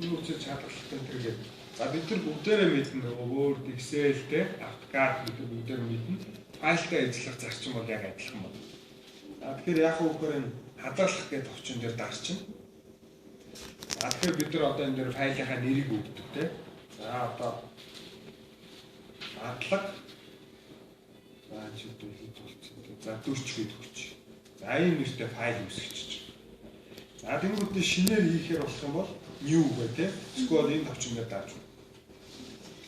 юу ч чадвартай тэргээд. За бид нар бүгдээрээ мэднэ Word, Excel те AutoCAD гэдэг бүгдээр мэднэ. Файлтай ажиллах зарчим бол яг адилхан байна. Тэгэхээр яг үгээр нь хадгалах гэдэг товчон дээр дарчин. Тэгэхээр бид нар одоо энэ дээр файлынхаа нэрийг өгдөг те. За одоо хадлага чид хийж болчихсон. За 40 гээд өгч. За энэ нэртэй файл үүсгэчих. За тэнгуүтээ шинээр хийхээр болох юм бол new гэх те. Эсвэл энэ товчон дээр дарж.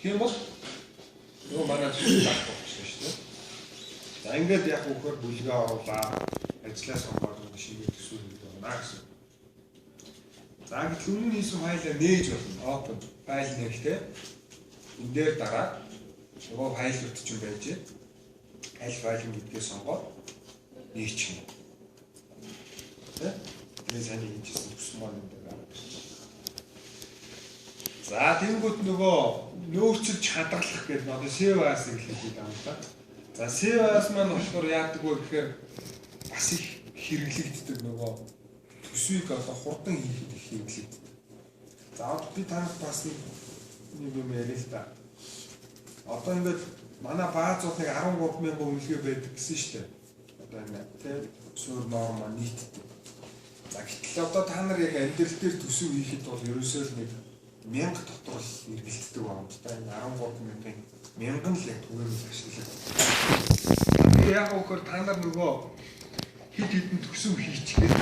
Тийм бол нөгөө манай зүйл баг болчихсон шүү дээ. За ингээд яг үхээр бүлгээ оруулаа. Ажлаа сонгоод шинээр төсөөлөд байна гэсэн. За гэтэл өмнө хийсэн файлаа нээж болно. Open файл нэртэй. Энэ дээр дараа нөгөө файлууд ч юм байж. Аль файл гэдгээ сонгоод нээчих юм. Тэ? Тэгээ сайн хийжсэн төсөн маань энэ дээр. За тэнгуут нөгөө нөөцөж хадгалах гэдэг нь одоо save as-ыг хэлээд байгаа юм да. За save as маань болохоор яадаг вэ гэхээр бас их хэрэглэгддэг нөгөө төсвийг одоо хурдан хийхэд их хэрэглэгддэг. За одоо би танах бас нэг юм яриа л да. Одоо ингээд манай баазуудыг 13,000 үнэлгээ байдаг гэсэн шүү дээ. Одоо энэ тийм суурь норм нийтдэг. За гэтэл одоо та нар яг амьдрал дээр төсөв хийхэд бол ерөөсөө л нэг 1000 дотор л эргэлддэг байна. Энэ 13,000 л яг түгээмэл ашиглах. Яг өгөхөр та нар нөгөө хэд хэдэн төсөв хийчихгээд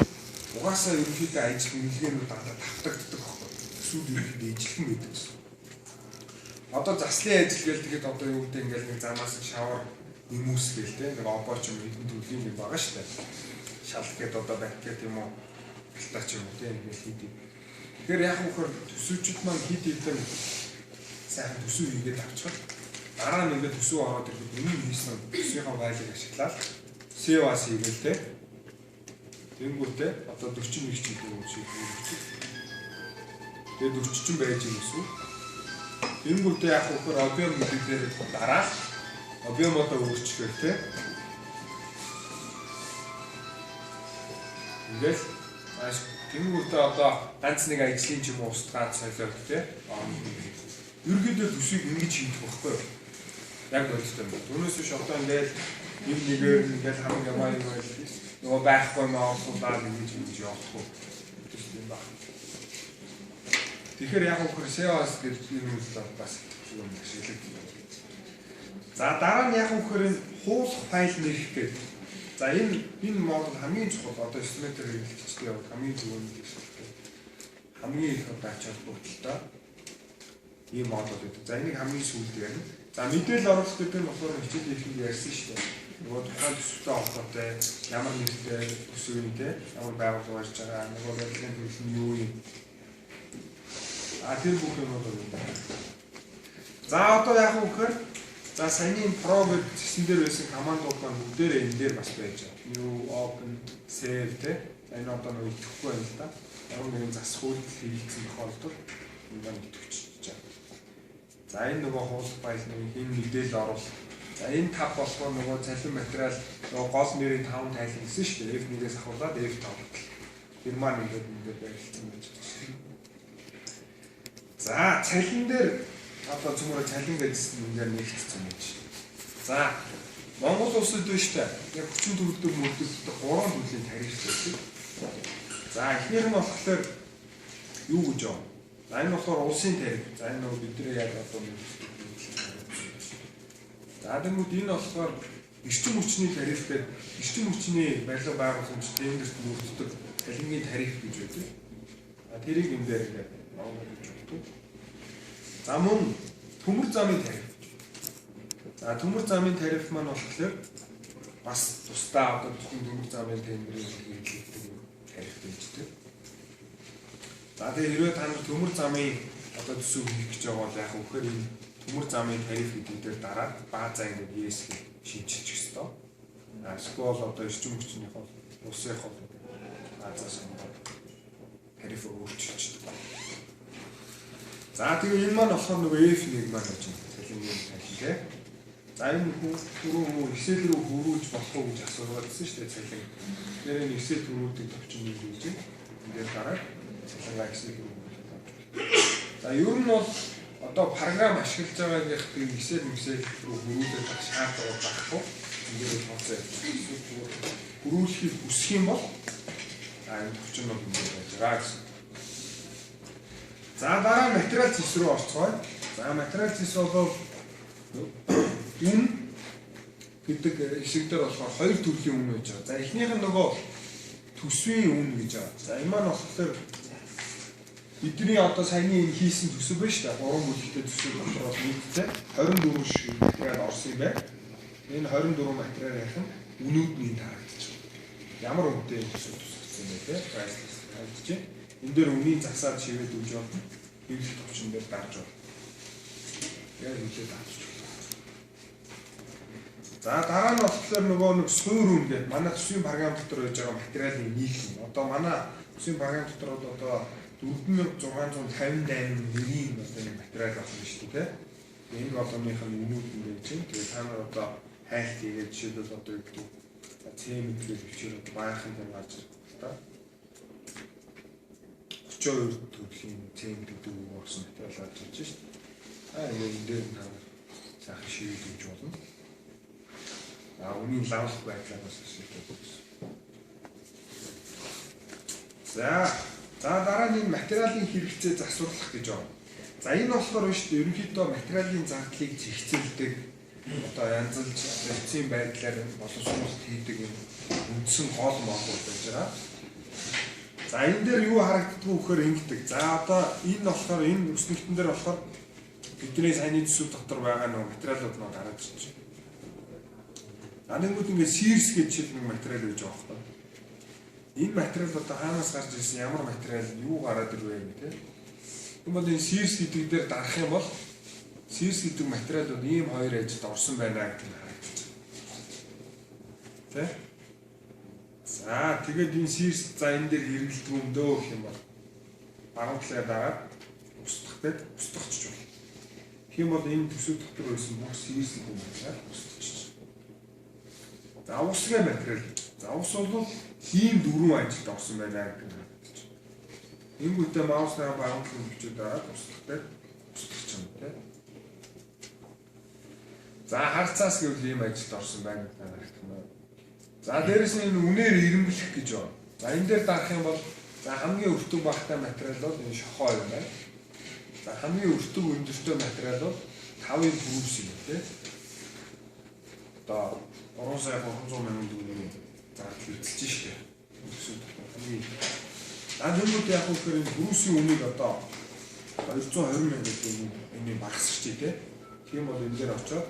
угаасаа ерөнхийдөө ажил үнэлгээнүүд дандаа давтагддаг байхгүй. Төсвүүд ерөнхийдөө ижилхэн байдаг гэсэн. Одоо заслын ажил гээл тэгэхэд одоо юу гэдэг ингээл нэг замаас шавар нэмүүс гээл те нэг обооч юм хэдэн төрлийн юм байгаа шүү дээ. Шал гээд одоо бакет юм уу алтаач юм уу те ингээл хийдэг. Тэгэхээр яг үхээр төсөвчд маань хэд хэдэн сайхан төсөв хийгээд авчихвал дараа нь ингээд төсөв ороод ирэхэд өмнө хийсэн төсвийнхаа файлыг ашиглаад save as хийгээл те. Тэнгүүтээ одоо 41 ч гэдэг юм шиг үүрэгч. Тэгээд 40 ч байж юм эсвэл. Тэнгүүтээ яг үхээр объем гэдэг дээр дараа объем одоо өөрчлөөр те. Ингээл тэнгүүтээ одоо ганц нэг ажлын ч юм уу устгаад солиод те. Ерөнхийдөө төсвийг ингэж хийх байхгүй юу? Яг өөрөөсөө юм. Түүнээс биш одоо ингээл нэг нэгээр ингээл хамаг ямаа юм байл. Нөгөө байхгүй маавсуулаад ингэж явахгүй. Тийм баг. Тэгэхээр яг үхээр SEO-аас гэж юм л бас юм ашиглагдав. За дараа нь яг үхээр энэ хуулах файл нэрх гэдэг. За энэ модуль хамгийн чухал одоо estimator хэрэглэгчтэй явах хамгийн зөвхөн хэрэгтэй. Хамгийн их одоо ач холбогдолтой ийм модуль гэдэг. За энийг хамгийн сүүлд ярина. За мэдээлэл оруулах гэдэг нь болохоор хичээл хийх ярьсан шүү дээ. Нөгөө тухайн төсөвтэй холбоотой ямар нэртэй төсөв юм те ямар байгууллага барьж байгаа нөгөө байдлын төлөв нь юу юм. Тэр бүх юмуд байна. За одоо яг үхээр за саяны pro гэж зэсэн дээр байсан командууд маань бүгдээрээ энэ дээр бас байж байгаа. New open save те энэ одоо нэг итгэхгүй байна л да. Яг нэгэн засах үйлдэл хийгдсэн тохиолдолд энэ маань итгэвчж байгаа. За энэ нөгөө хуулах файл нэг энэ мэдээлэл оруулах. За энэ тав болохоор нөгөө цалин материал нөгөө гол нэрийн 5 тайлан гэсэн шүү дээ. F1-ээс ахуулаад F5. Тэр маань ингээд байрлалсан байж байна. За цалин дээр одоо цөмөрө цалин гэжсэн ингээд нэгтгэсэн юм чи. За Монгол улсад биш үү? Яг хүчин төгөлдөр мөрдөлтөд 3 төрлийн тариф байдаг. За эхнийх нь болохоор юу гэж байна? За энэ болохоор улсын тариф. За энэ нөгөө бидний яг одоо за тэгмүүд энэ болохоор эрчим хүчний тариф гэдэг эрчим хүчний барилга байгууламж тендерт мөрддөг цалингийн тариф гэж байдаг. Тэрийг энэ дээр ингээд оруулж өгдөг. За мөн төмөр замын тариф. За төмөр замын тариф маань болохоор бас тусдаа одоо зөвхөн төмөр замын тендерийн хэрэглэгддэг тариф bijдэг. За тэгээ хэрвээ та нар төмөр замын одоо төсөв хийх гэж байгаа бол яг үхээр энэ төмөр замын тариф гэдэг дээр дараад баазаа ингээд yes гэж шийдчих ёстой. Эсвэл одоо эрчим хүчний хол улсын хол баазаа сонгоод тариф өөрчилж байгаа. За тэгээ энэ маань болохоор нөгөө F1 маань гэж цалингийн тариф тийм. За энэ түрүү Excel рүү хөрвүүлж болох уу гэж асуугаад байсан шүү дээ цалин. Тэр энэ Excel төрүүлдэг төвчнийг хийж энэ дээр дараа цалингаа хэсэг рүү. За ер нь бол одоо програм ашиглаж байгаагийнх Excel рүү хөрвүүлээд байх шаардлага байхгүй. Ингээд тооцоо хөрвүүлэхийг хүсэх юм бол энэ хүчин бол ингээд байж байгаа гэсэн. За дараа материал зэс рүү орцгоё. За материал зэс бол үн гэдэг хэсэг дээр болохоор хоёр төрлийн үн байж байгаа. За эхнийх нь нөгөө төсвийн үн гэж байгаа. За энэ маань болохоор бидний одоо саяны энэ хийсэн төсөв байна шүү дээ. 3 бүлэгтэй төсөв дотор нийтдээ 24 шиг материал орсон юм байна. Энэ 24 материалынх нь үнүүдний тарагдчих. Ямар үнэтэй төсөв тусгацсан бэ те? Priceless харагдчих. Энэ дээр үнийн засаад шивээд өгж болно. Хэвлэх төвчин дээр дарж болно. Яг үлээд авчих. За дараа нь болохоор нөгөө нэг суур үн гэдэг манай төсвийн програм дотор байж байгаа материалын нийлэл. Одоо манай төсвийн програм дотор одоо 4658 нэрийн материал болсон шүү дээ. Энэ болгоных нь үнүүд нь байж байна. Тэгээд та нар одоо хайлт хийгээд жишээлбэл одоо юу гэдэг цементгээд бичээд баахан юм гарч та 32 төрлийн цемент гэдэг үг орсон материал гарч ирж шүү дээ. Энэ дээр нь сайхан шивэж өгч болно. Үнийн лавлах байдлаас шийдвэрлэж. За дараа нь материалын хэрэгцээ засварлах гэж байна. За энэ болохоор шүү дээ ерөнхийдөө материалын зардлыг зэгцэлдэг одоо янзлж эцсийн байдлаар боловсруулалт хийдэг юм үндсэн гол монгол байж байгаа. За энэ дээр юу харагддаг вэ гэхээр ингэдэг. За одоо энэ болохоор энэ үснэгтэн дээр болохоор бидний саяны төсөв дотор байгаа нэг материалууд нь гараад ирж байна. Анигууд ингээд сирс гэж нэг материал байж байгаа байхгүй. Энэ материал одоо хаанаас гарч ирсэн ямар материал юу гараад ирвэ гэх тийм. Тэгмээд энэ сирс гэдэг дээр дарах юм бол сирс гэдэг материалууд ийм хоёр ажилд орсон байна гэдэг нь харагдаж байна. Тэ? За тэгээд энэ сирс за энэ дээр хэрэгэлдэг юм дөө гэх юм бол баруун талаа дараад устгахад устгахч болно. Тэгэх юм бол энэ төсөв дотор байсан бүх сирсийн материал устгах. За усгийн материал. За ус бол ийм дөрвөн ажилд орсон байна гэдэг нь харагдаж байна. Энгүүтээ маусны баруун талын бичээд дараад устгах юм тийм. За харцаас гэвэл ийм ажилд орсон байна гэдэг нь харагдах нь. За дээрэс нь энэ үнээр ирэмблэх гэж байна. За энэ дээр дарах юм бол за хамгийн өртөг багтай материал бол энэ шохоо юм байна. За хамгийн өртөг өндөртэй материал бол 5-ын бүрс юм тийм. Одоо 3 сая 300 мянган төгрөгийн зардал эзэлж штэ. Нэмүүд яг үхээр энэ бүрсийн үнийг одоо 220 мянган төгрөгийн энэ багасч тий. Тийм бол энэ дээр очоод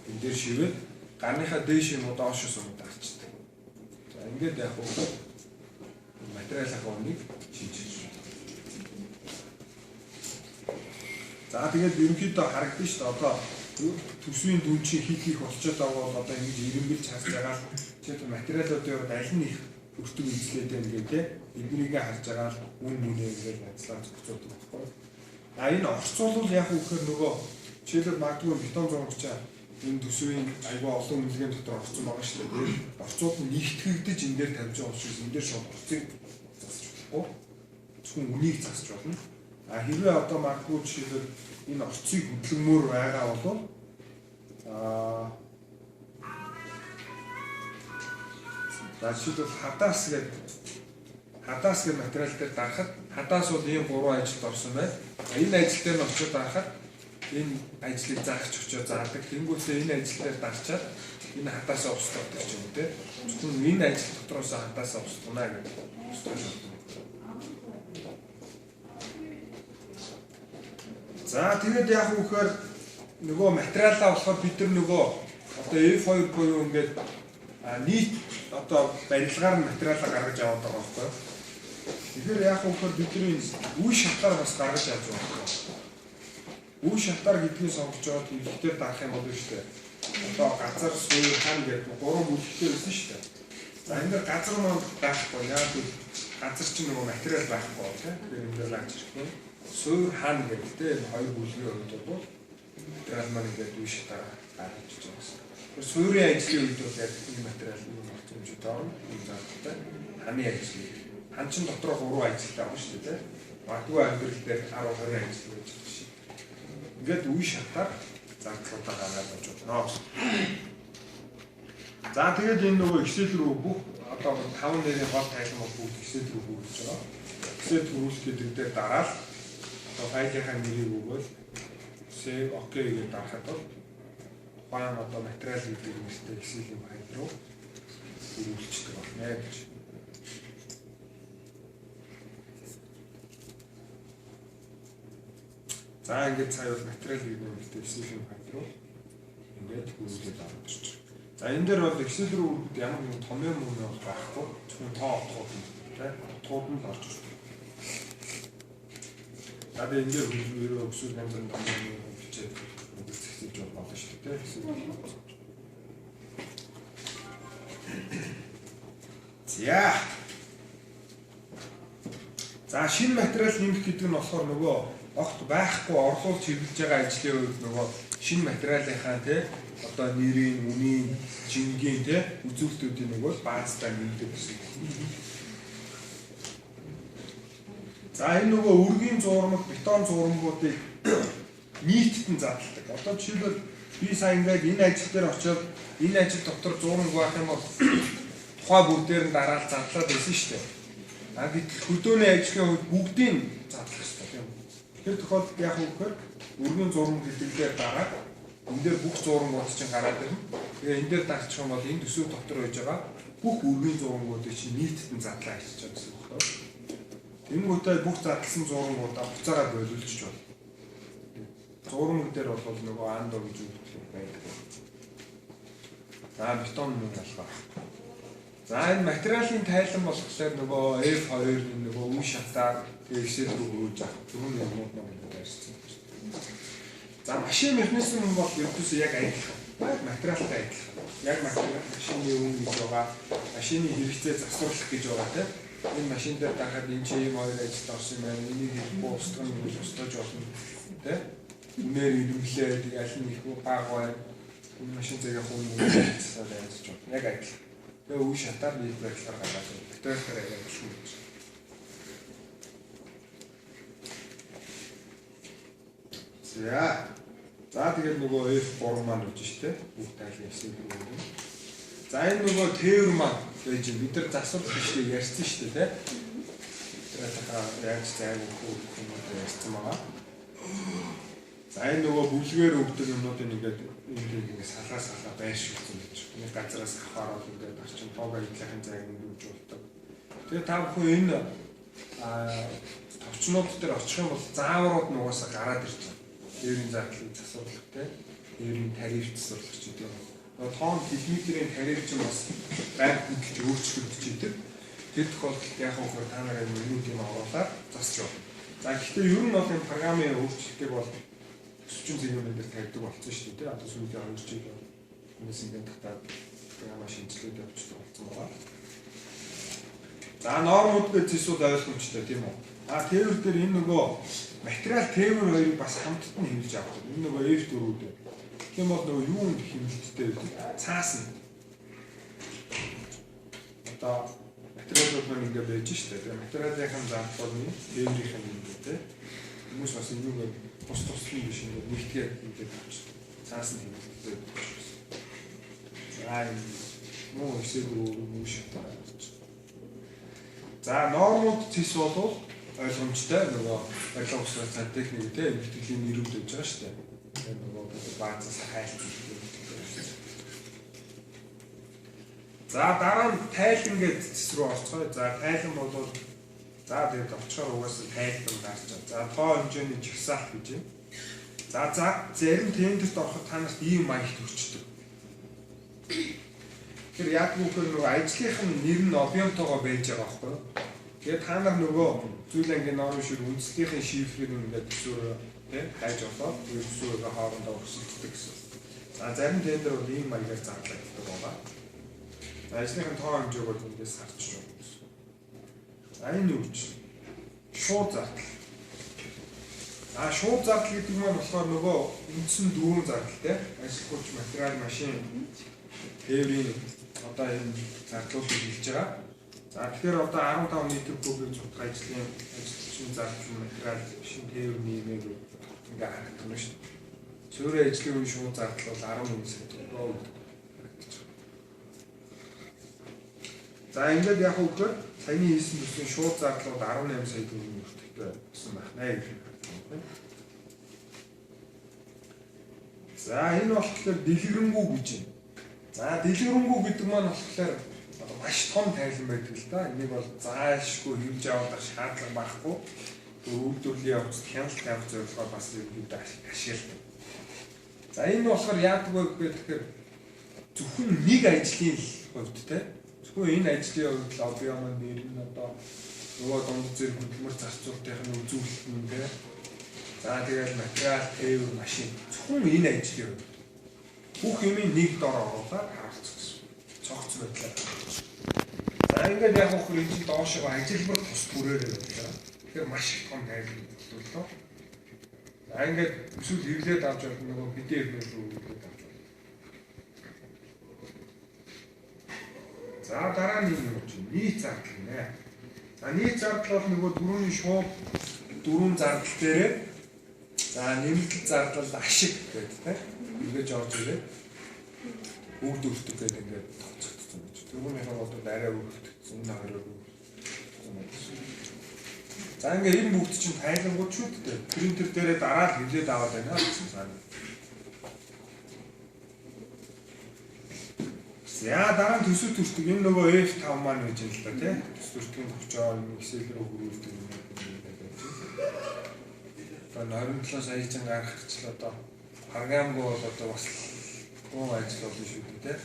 энэ дээр шивээд гарныхаа дээш юм доошоос өмнө дарчдаг. За ингээд яг үгээр материалынхаа үнийг шийдэж байна. За тэгээд ерөнхийдөө харагдсан шүү дээ. Одоо төсвийн дүн чинь хит их болчиход байгаа бол одоо ингэж ирэмбэлж харж байгаа ч материалуудын хувьд аль нь их өртөг эзлээд байна гэдэг эднийг харж байгаа л үн мөнөө ингээд ажиллаж зохицуулдаг байхгүй. Энэ орцуулбал яг үхээр нөгөө жишээлбэл магадгүй бетон зурагчаа энэ төсвийн аюул олон үнэлгээний дотор орсон байгаа шүү дээ. Орцууд нь нэгтгэгдэж энэ дээр тавьж байгаа учраас энэ дээр шууд орцыг засч болохгүй. Зөвхөн үнийг засч болно. Хэрвээ одоо магадгүй жишээлбэл энэ орцыг хөдөлгөмөр байгаа бол за жишээлбэл хадаас гэдэг материал дээр дарахад хадаас бол ийм 3 ажилд орсон байна. Энэ ажил дээр нь очиод дарахад энэ ажлыг заахч очиод заадаг. Тэнгүүтээ энэ ажил дээр дарчаад энэ хадаасаа устгадаг ч юм уу те. Зөвхөн энэ ажил дотроос хадаасаа устгана гэдэг. За тэгээд яг үхээр нөгөө материалаа болохоор бид нар нөгөө одоо F2 буюу ингээд нийт одоо барилгаар материалаа гаргаж аваад байгаа байхгүй. Тэгэхээр яг үхээр бидний үе шатаар бас гаргаж авч байгаа байхгүй. Үе шатаар гэдгийг сонгож аваад хэлэхдээ дарах юм бол шүү дээ. Одоо газар суурь хан гэдэг 3 бүлэгтэй байсан шүү дээ. За энэ дэр газар маань байхгүй яг газар чинь нөгөө материал байхгүй тийм. Тэгэхээр энэ дээр лаач ирэх. Суурь хан гэдэг энэ хоёр бүлгийн хувьд бол материал маань ингээд үе шатаар гаргаж ирж байгаа. Суурийн ажлын үед бол яг энэ материал нь орчимжтой орно. Энэ заалттай ханы ажил. анчин дотроо 3 ажилтаа авна шүү дээ. Магадгүй амьдрал дээр 10 20 ажил байж байгаа шиг. Ингээд үе шатаар зардлуудаа гаргаад явж байна. За тэгээд энэ нөгөө Excel рүү бүх одоо 5 нэрийн гол тайлбар бол бүгд Excel рүү хүргэж байгаа. Excel төрүүлэх гэдэг дээр дараад одоо файлынхаа нэрийг өгвөл save OK гэж дарахад бол баан одоо материал гэдэг нэртэй Excel-ийн файл руу хүрүүлчихдэг байна гэж. За ингээд цаавал материал гэдэг нэртэй Excel-ийн файл руу ингээд хүрүүлээд авах гэж. За энэ дээр бол Excel рүү үргэлж ямар нэгэн томьёо мөрөө бол байхгүй. Зөвхөн тоо утгууд нь утгууд нь орж ирдэг. За энэ дээр өөрөө өсвөр янз бүрийн томьёо бичээд үзэгдэж болно шүү дээ. За шинэ материал нэмэх гэдэг нь болохоор нөгөө огт байхгүй орлуулж хэрэглэж байгаа ажлын үед нөгөө шинэ материалынхаа одоо нэрийн, үнийн, жингийн үзүүлэлтүүдийн нөгөө баазтай нэмдэг гэсэн. За энэ нөгөө үргийн зурмаг, бетон зурмагуудыг нийтэд нь задлагдаг. Одоо жишээлбэл би сая ингээд энэ ажил дээр очиод энэ ажил дотор зурмаг байх юм бол тухай бүр дээр нь дараалал задлаад байсан шүү дээ. А гэтэл хөдөөний ажлын үед бүгдийг задлах хэрэгтэй тийм. Тэр тохиолдолд яг үгээр үргийн зурмаг гэдэггээр дараад энэ дээр бүх зурмагууд чинь гараад ирнэ. Тэгээ энэ дээр дарчих юм бол энэ төсөв дотор байж байгаа бүх үргийн зурмагуудыг чинь нийтэд нь задлаа хийчих гэсэн үг байна. Тэнгүүтээ бүх задлсан зурмагуудаа буцаагаад боловлчих болно. Зурмаг дээр бол нөгөө андо гэж үүрэг байдаг. За бетон мөн алгаа. За энэ материалын тайлан болохоор нөгөө F2-ын нөгөө үе шатаар Excel рүү хөрвүүлж авах түрүүний юмуд нэг байрсан. За машин механизм бол ердөөсөө яг адилхан. Материалтай адилхан. Яг материал машины үн гэж байгаа, машины хэрэгцээ засварлах гэж байгаа тийм. Энэ машин дээр дахиад энэ чи юм хоёр ажил орсон юм байна. Энийг хийхгүй устгах нь устгаж болно. Тийм. Үнээр ирэмлээд аль нь их баг байна. Энэ машин зэрэг хүмүүс хэлсээр байж байна. Яг адилхан. Тэгээ үе шатаар нийт байдлаар гаргаад байна. Материалтай адилхан гэж. За тэгээд нөгөө F3 маань үж штэ бүх тайлбар хийсэн юм. За энэ нөгөө тээвэр маань байж бид нар засвар бишээ ярьсан штэ тий. Тэгээд яаж зайг өгөх юм ярьсан байгаа. За энэ нөгөө бүлгээр өгдөг юмнуудыг ингээд салаа байршуулсан гэж. Нэг газараас авахаар ингээд орчин тоога идлэхэн зайг өгж болдог. Тэгээд та бүхэн энэ товчнууд дээр очих юм бол зааврууд нугасаа гараад ирж байна. Дээрийн зардлыг засварлах дээрийн тариф засварлах ч гэдэг юм. Тоон километрийн тариф ч бас байнга хөдөлж өөрчлөгдөж идэг. Тэр тохиолдолд яг хөө та нарыг минутын оруулаад засч байна. За гэхдээ ер нь бол энэ програмын өөрчлөлтийг бол өсвчин зэвүүнээр дээр тавьдаг болсон шүү дээ. Одоо сүүлийн 2 жил хүмүүс ингээд татаад програм шинжилгээд явуулдаг болсон байна. За нормууд гэж зэсүүд ойлгомжтой тийм үү? Тээвэр дээр энэ нөгөө материал тээвэр хоёрыг бас хамтд нь хэмжиж авдаг. Энэ нөгөө F4-үүд. Тийм бол нөгөө юунд хэмжэлттэй байдаг? Цаас нь. Одоо материалууд маань ингэ байж штэ. Тэгээ материалын зардлын тээврийн хэмжээ тий. Хүмүүс бас энийг тус туслын биш ингэ нэгтгээд ингэж авчих. Цаас нь хэмжэлттэй байдаг. За муу хэсэг рүү шатаа. За нормууд зэс бол ойлгомжтой нөгөө барилга усрал цаа техник тийм эмгэгтэйлийн нэрүүд гэж байгаа шүү дээ. Тэгээд нөгөө баазаас хайлт. За дараа нь тайлан гэж зэс рүү орцгоё. За тайлан бол за тэгээд очихоор угаасаа тайлбар гарч байгаа. За тоо хэмжээний жагсаалт гэж юм. За зарим тендерт ороход та нарт ийм маягт өгчдөг. Тэр яг үгээр нөгөө ажлынх нь нэр нь объемтойгоо байж байгаа байхгүй юу? Тэгээд та нар нөгөө зүйл ангийн норм шиг үндэслэлийн шифрийг ингээд төсөөр тийм хайж болоод тэр төсөөрөө хоорондоо өрсөлддөг гэсэн. За зарим тендер бол ийм маягаар зарлагддаг байгаа. Ажлынхын тоо хэмжээг бол ингээс харж байна гэсэн. За энэ юу ч шууд зардал. Шууд зардал гэдэг нь болохоор нөгөө үндсэн дөрвөн зардалтай ажил хүч материал машин тээврийн одоо энэ зардлуудыг хэлж байгаа. За тэгэхээр одоо 15 м кубын цутга ажлын ажилчин зарчим материал шин тээвэр нэмээд ингээ харагдана шүү дээ. Цөөрийн ажлын үе шууд зардал бол 11 сая төгрөгөө өгдөг. За ингээд яг үгээр саяны хийсэн бүсийн шууд зардлууд 18 сая төгрөгийн өртөгтэй болсон байна гэж байна. За энэ болохоор дэлгэрэнгүй гэж байна. За дэлгэрэнгүй гэдэг маань болохоор маш том тайлан байдаг л да. Энийг бол заашгүй хийж авах шаардлага байхгүй. Үйлдвэрлэлийн явцад хяналт тавих зорилгоор бас ерөнхийдөө ашигладаг. За энэ болохоор яадаг вэ гэхээр зөвхөн нэг ажлын хувьд те. Зөвхөн энэ ажлын хувьд лоббиомын нэр нь одоо нөгөө дунд зэрэг хөдөлмөр зарцуулалтын үзүүлэлт нь те. За тэгээд материал, тээвэр, машин зөвхөн энэ ажлын хувьд бүх юм нэг дор оруулаад харуулчих гэсэн. Цогц байдлаар. За ингээд яг хөх энэ доошоо ажилбар тус бүрээр явуулаа. Тэгэхээр маш их том тайлбар боллоо. За ингээд эсвэл хэвлээд авч явах нөгөө PDF рүү хэвлээд авч явах. За дараа нь юм чинь нийт зардал нэ. За нийт зардал бол нөгөө дөрөвний шууд дөрвөн зардал дээрээ за нэмэлт зардал ашиг гэдэг тийм ингэж орж ирээ. Бүгд өртөг гэдэг ингээд тооцогдсон гэж. Түрүүнийхээ бол арай өртөгдсөн энэ хоёроо. За ингээд энэ бүгд чинь тайлангууд шүү дээ. Принтер дээрээ дараад хэвлээд аваад байна гэсэн санаа. За дараа нь төсөв төртөг энэ нөгөө F5 маань гэж юм л да тий. Төсөв төртөгийн төвчөө Excel рүү хөрвүүлдэг юм байна. Одоо 27 саяхан гарах гэж л одоо харгаамгүй бол одоо бас гоо ажил болно шүү дээ тий.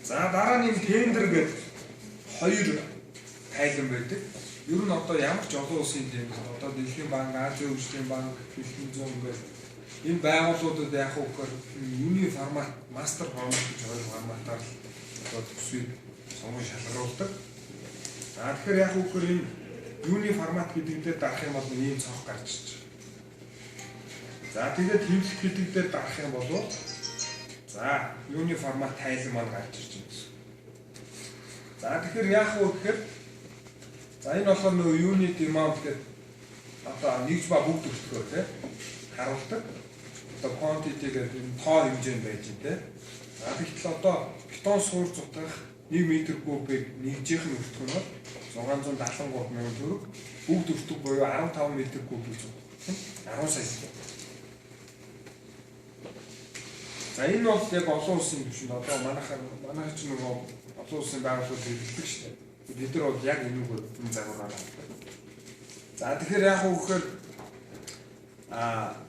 За дараа нь тендер гэдэг хоёр тайлан байдаг. Ер нь одоо ямар ч олон улсын тендер одоо Дэлхийн банк, Азийн хөгжлийн банк, Дэлхийн зүүн гэдэг энэ байгууллагуудад яг үгээр юуны формат, мастер формат гэж хоёр форматаар одоо төсвийг сонгон шалгаруулдаг. За тэгэхээр яг үгээр энэ юуны формат гэдэг дээр дарах юм бол ийм цонх гарч ирж байна. За тэгээд хэвлэх гэдэг дээр дарах юм бол за юуны формат тайлан маань гарч ирж байна гэсэн. За тэгэхээр яг уу гэхээр за энэ болохоор нөгөө юуны demand гэдэг одоо нэгж ба бүгд өртгөө тий харуулдаг. Одоо quantity гэдэг энэ тоо хэмжээнд байж дээ. За тэгэхээр одоо бетон суур зутгах 1 м кубыг нэгжийнх нь өртгөх нь 673 мянган төгрөг. Бүгд өртөг буюу 15 м кубыг зутгах 10 сая. За энэ бол яг олон улсын түвшинд одоо манайх ч нөгөө олон улсын байгууллагууд хэрэглэдэг шүү дээ. Бид нар бол яг энэгээр энэ загвараар авдаг. За тэгэхээр яг уу гэхээр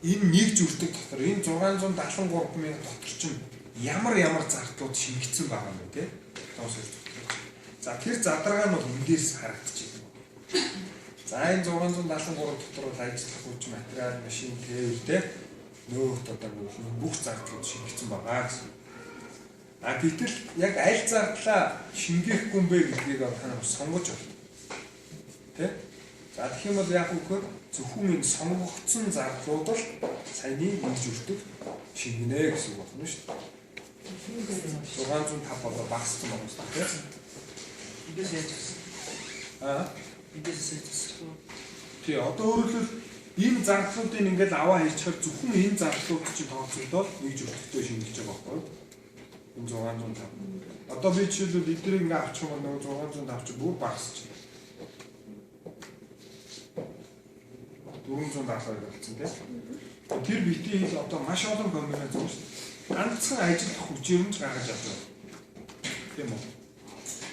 энэ нэг зүртэг дотор энэ 673 мянга дотор чинь ямар зардлууд шингэсэн байгаа юм бэ те? За тэр задаргаа нь үндээс харагдчихэв. За энэ 673 дотор бол ажиллах хүч материал, машин, тээвэр те нөөхт одоо бүх зардлууд шингэсэн байгаа гэсэн. Гэтэл яг аль зардлаа шингээхгүй юм бэ гэдгийг та сонгож байна. Тэ? За тэгэх юм бол яг үгээр зөвхөн энэ сонгогдсон зардлууд л саяны нэгж өртөг шингэнэ гэсэн үг болно шүү дээ. 605 болоо багассан байна шүү дээ. Эндээс яаж гэсэн? Эндээс хэлсэн. Тий, одоо өөрөлдвөл энэ зардлуудыг ингээд аваа хийчихээр зөвхөн энэ зардлууд чинь тооцогдоод нэгж өртөгтэй шинжилж байгаа байхгүй юу? Энэ 605. Одоо би жишээлбэл эдгээр ингээд авчих юм бол 605 ч бүр багасч. 472 болсон тийм. Тэр битгий хэл одоо маш олон комбинац байна шүү дээ. Ганцхан ажиллах хүчээр нь гаргаж авч байна. Тийм үү?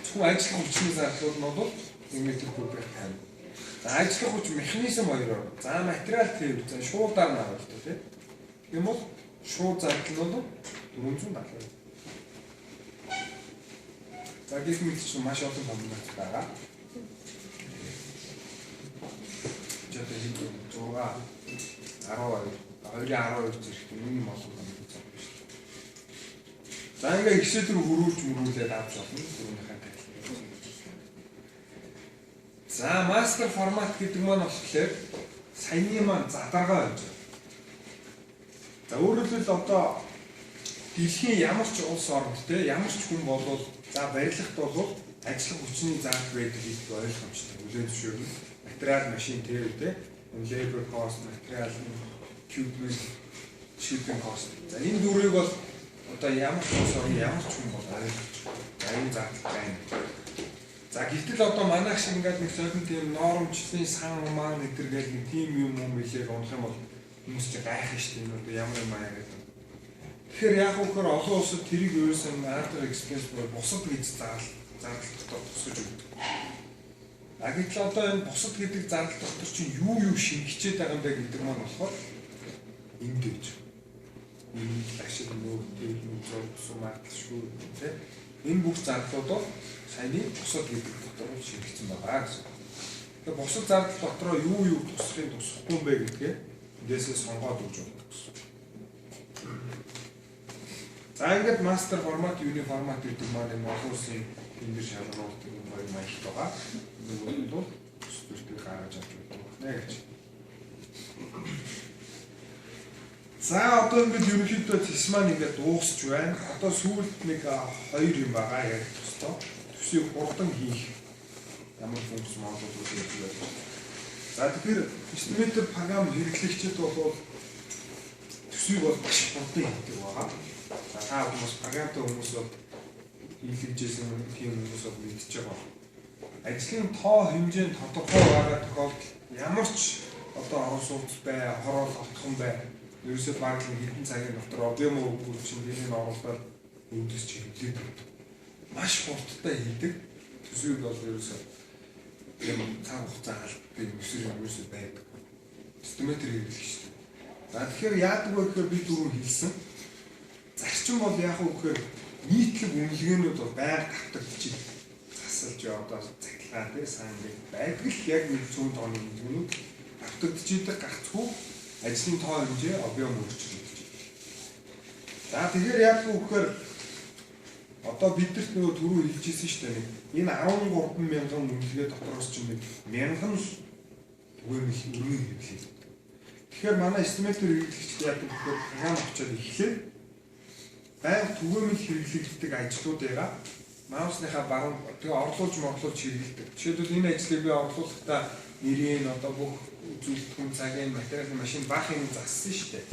Зөвхөн ажиллах хүчний зардлууд нь бол 1 м куб байна. За ажиллах хүч механизм хоёроор. За материал тээвэр за шуудаар нь авалт тийм. Тийм бол шууд зардал нь бол 470. За гэх мэт чинь маш олон комбинац байгаа. Жишээ нь 6 12 зэрэг юм олон комбинац байна шүү дээ. За ингээ ихсэл рүү хөрвүүлээд авч болно. Түрүүнийхээ тайлбар. За мастер формат гэдэг маань болохоор саяны маань задаргаа байж байна. За өөрөлдвөл одоо дэлхийн ямар ч улс орнд те ямар ч хүн болвол за барилгахт болвол ажлын хүчний заалт байдаг гэдэг ойлгомжтой. Үлэн зөвшөөрөл, материал, машин тэр те labor cost, материал, equipment, shipping cost. За энэ дөрвийг бол одоо ямар ч улс орнд ямар ч хүн бол ойлгож аюун заалт байна. За гэтэл одоо манайх шиг ингээд нэг зөвхөн тийм норомчлын сан маань өдр гэл нэг тийм юм мэлээр унах юм бол хүмүүс ч гайхах шүү дээ. Одоо ямар юм аа гэдэг. Тэгэхээр яг үхээр олон улсад тэрийг ерөөсөн after expense бусад гэж зардал дотор тусгаж өгдөг. Гэтэл одоо энэ бусад гэдэг зардал дотор чинь юу шингэчээд байгаа юм бэ гэдэг маань болохоор ингэж. Энэ ашиг нөө техник суматлшгүй тийм энэ бүх зардлууд бол саяны бусад гэдэг дотор шингэсэн байгаа гэсэн. Тэгэхээр бусад зардал дотроо юу тусахын тусахгүй юм бэ гэдгээ эндээсээ сонгоод өгч байна гэсэн. За ингээд мастер формат, юуны формат гэдэг маань энэ олон улсын эндэр шалгуулт юм маягт байгаа. Нөгөө бол студентыг гаргаж авч байна гэж. За одоо ингээд ерөнхийдөө тест маань ингээд дуусч байна. Одоо сүүлд нэг 2 юм байгаа яг тусдаа. Төсвийг хурдан хийх ямар функц модулууд гэдэг. За тэгэхээр эстиметр програм хэрэглэгчид бол төсвийг бол маш хурдан хийдэг байгаа. За та хүмүүс програмтай хүмүүс бол хийлгэжсэн тийм хүмүүс бол мэдчихэж байгаа. Ажлын тоо хэмжээнд тодорхой байгаа тохиолдолд ямар ч одоо орон сууц бай, хороол автхан бай. Ерөөсөө баг л хэдэн цагийн дотор объем өгүүлчин дээрээ оруулаад өвдөс чиглэлээд маш хурдтай хийдэг. Төсвийг бол ерөөсөө юм цаг хугацаа албагүй өсөр ерөөсөө байдаг. Эстиметр хэрэглэгч. За тэгэхээр яадаг вэ гэхээр би дөрөв хэлсэн. Зарчим бол яг үгээр нийтлэг үнэлгээнүүд бол байнга давтагдчих. Засалж одоо цаглаа тий сайн байдаг л яг нэг зүүн тооны үнэлгээнүүд давтагдчихийдэг гацгүй ажлын тоо хэмжээ объем өөрчлөгдөж. За тэгэхээр яг үгээр одоо бидэрт нөгөө түрүү хэлжсэн шүү дээ. Энэ 13,000 үнэлгээ дотроос ч нэг 1000 л түгээмэл өргөн хэрэглээ. Тэгэхээр манай эстиметр хэрэглэгчид яг үгээр програм авчаад эхлээд байнга түгээмэл хэрэглэгддэг ажлуудаа маусныхаа баруун тэгээ орлуулж хэрэглэдэг. Жишээлбэл энэ ажлыг би орлуулахдаа нэрийн одоо бүх үзүүлэлтийн цагийн материал машин баах юм зассан шүү дээ.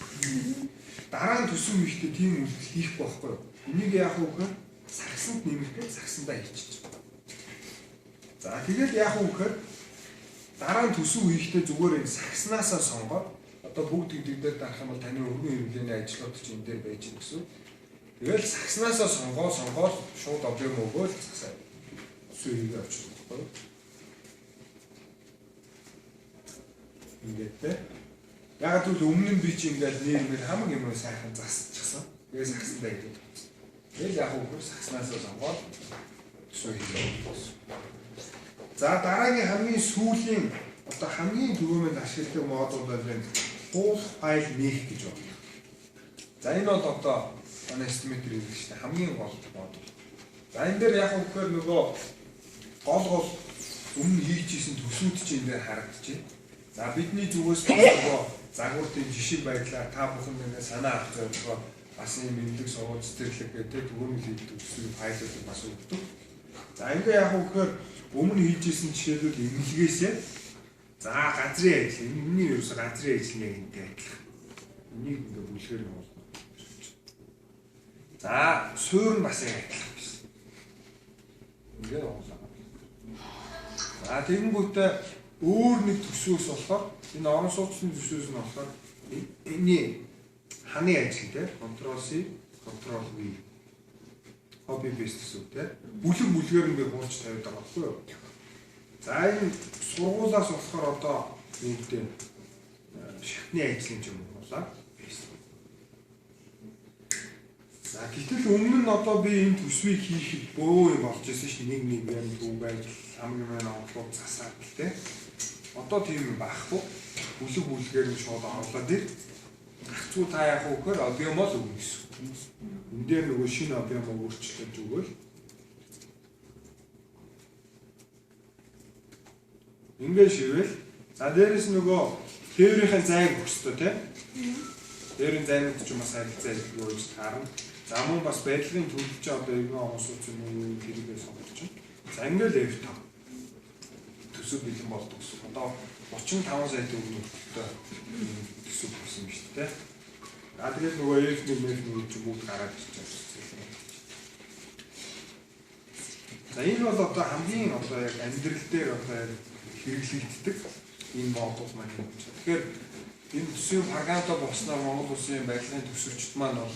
Дараа нь төсөв хийхдээ тийм үйлдэл хийх байхгүй юу? Энийг яг үгээр сагсанд нэмэхдээ сагсандаа хийчих. За тэгэл яг үгээр дараа нь төсөв хийхдээ зүгээр энэ сагснаасаа сонгоод одоо бүгд дээр дарах юм бол таны өргөн хэрэглээний ажлууд чинь энэ дээр байж гэнэ гэсэн. Тэгэл сагснаасаа сонгоод шууд объем өгөөл засаа. Сүйгээ авчих байхгүй юу? Ингээд тэ. Яг л өмнө нь би чи ингээд нэрмээр хамаг юм сайхан засчихсан. Тэгээ сагсандаа идэв. Тэгэл яг үгээр сагснаасаа сонгоод сүйгээ. За дараагийн хамгийн сүүлийн одоо хамгийн түрүүнд ашигладаг модуль бол энэ full file make гэж байна. За энэ бол одоо манай эстиметр хэрэглэгчтэй хамгийн гол модуль. За энэ дээр яг үгээр нөгөө гол өмнө хийжсэн төсвүүд чинь энэ дээр харагдчихэ. За бидний зүгээс нөгөө загвартын жишээ байдлаар та бүхэн нэг санаа авах зорилгоо бас юм мэдлэг сургууль цэцэрлэг гэдэг түгээмэл хийдэг төсвийн файлуудыг бас өгдөг. За ингээ яг үгээр өмнө хийжсэн жишээлүүд эмнэлгээсээ за газрын ажил энэний ерөөсө газрын ажил яг энтэй адилхан. Энийг ингээ бүлгээр нь болно. За суурь нь бас яг адилхан биш. Ингээ оолаа. За тэгэнгүүтээ өөр нэг төсвөөс болохоор энэ орон сууцны төсвөөс нь болохоор энэ ханы ажил те Ctrl C Ctrl V copy paste гэсэн те бүлгээр нь би хуурч тавиад байгаа байхгүй юу. За энэ сургуулаас болохоор одоо нэгдээ шатны ажлын юм болоо. За гэтэл өмнө нь одоо би энэ төсвийг хийхэд бөө юм болж байсан ш нэг юм дүү байдал хамгийн онцлог засаад л те. Одоо тийм юм байхгүй. Бүлгээр нь шууд орлоод ир. Гацгүй та яг үгээр объем л өгнө гэсэн. Энд дээр нөгөө шинэ объем өөрчлөлт өгөөл. Ингээд шивэл за дээрэс нөгөө тээврийн зайг өгсдөө тий. Тээврийн зайнууд ч юм бас харилцаа юу гэж таарна. За мөн бас байдлын төлөвч одоо энэ онцлог юм хэрэгээ сонгож чинь. За ингээд F5 төсөв бэлэн болдог гэсэн. Одоо 35 сая төгрөгтэй төсөв болсон юм шүү дээ. Тэгээд нөгөө F1 F1 ч бүгд гараад ирж байгаа. За энэ бол одоо хамгийн одоо яг амьдрал дээр одоо яг хэрэглэгддэг энэ модуль маань юм. Тэгэхээр энэ төсвийн програмтай болсноор Монгол Улсын байгалийн төсөвчд маань бол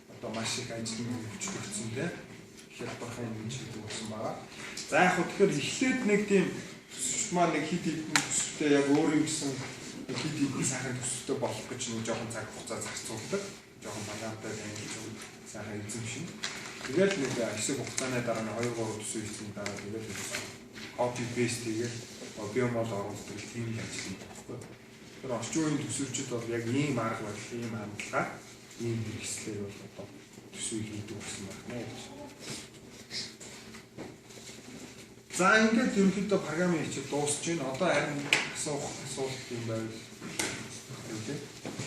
одоо маш их ажил хөгжүүлсэн тийм хялбархан юм шиг болсон байгаа. За яг хөө тэгэхээр эхлээд нэг тийм төсөвчд маань нэг хит хитэн төсөвтэй яг өөр юм гэсэн хит хитэн сайхан төсөвтэй болох гэж нэг жоохон цаг хугацаа зарцуулдаг. Жоохон програмтай танилцсан сайхан эзэмшин. Тэгээд нэг хэсэг хугацааны дараа нь 2-3 төсөв хийсэн дараа тэгээд copy paste хийгээд биомод оруулдаг тийм ажил юм байна. Тэр орчин үеийн төсөвчд бол яг ийм арга барил, ийм хандлага, ийм хэрэгслээр бол одоо төсөв хийдэг гэсэн байна гэж. За ингээд ерөнхийдөө програмын хичээл дуусж байна. Одоо харин асуулт юм байвал